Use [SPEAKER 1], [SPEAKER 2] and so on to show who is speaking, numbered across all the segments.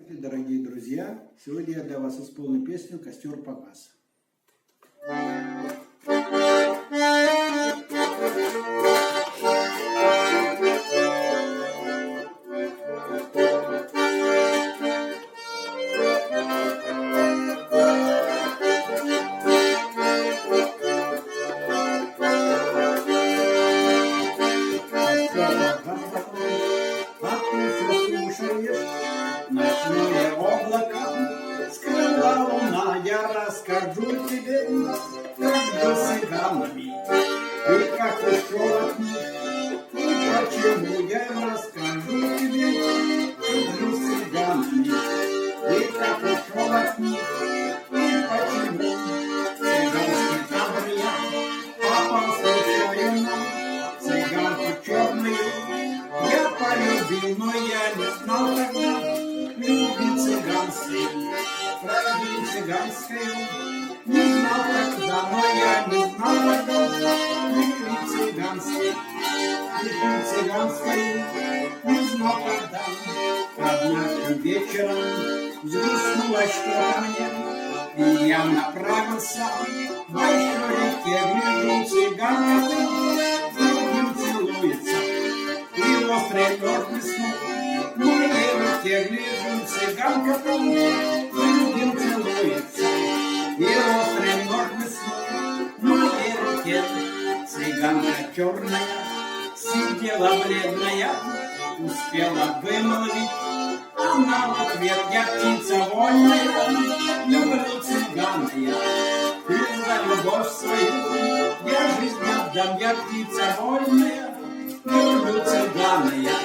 [SPEAKER 1] Дорогие друзья, сегодня я для вас исполню песню «Костер погас». Ночное облако скрыла луна, я расскажу тебе, как был с цыганами, и как ушел от них, и почему я расскажу тебе, как был с цыганами, и как ушел от них, и почему. Цыганский табор я попал случайно, цыганку черную я полюбил, но я не знал тогда любви цыганской, крови цыганской, не знал тогда, но я не знал тогда любви цыганской, не знал тогда. Однажды вечером взгрустнулось что-то мне, и я направился к большой реке, гляжу, цыганка с другим целуется, и острый нож блеснул в моей руке, гляжу, цыганка там с другим целуется, и острый нож блеснул в моей руке. Цыганка черная сидела бледная, успела вымолвить она в ответ: я птица вольная, люблю цыгана я, и за любовь свою я жизнь отдам. Я птица вольная, люблю цыгана я,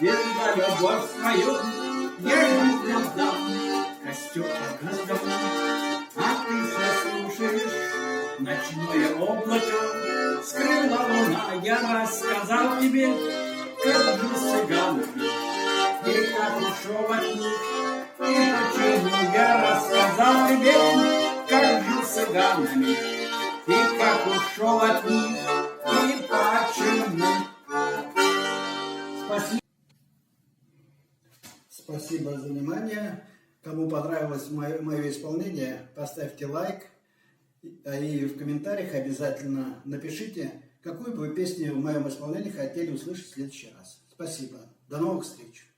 [SPEAKER 1] и за любовь свою я жизнь отдам. Костер погас давно, а ты все слушаешь, ночное облако скрыла луна. Я рассказал тебе, как жил с цыганами, и как ушел от них, и почему. Я рассказал тебе, как жил с цыганами, и как ушел от них, и почему. Спасибо за внимание. Кому понравилось мое исполнение, поставьте лайк. И в комментариях обязательно напишите, какую бы вы песню в моем исполнении хотели услышать в следующий раз. Спасибо. До новых встреч.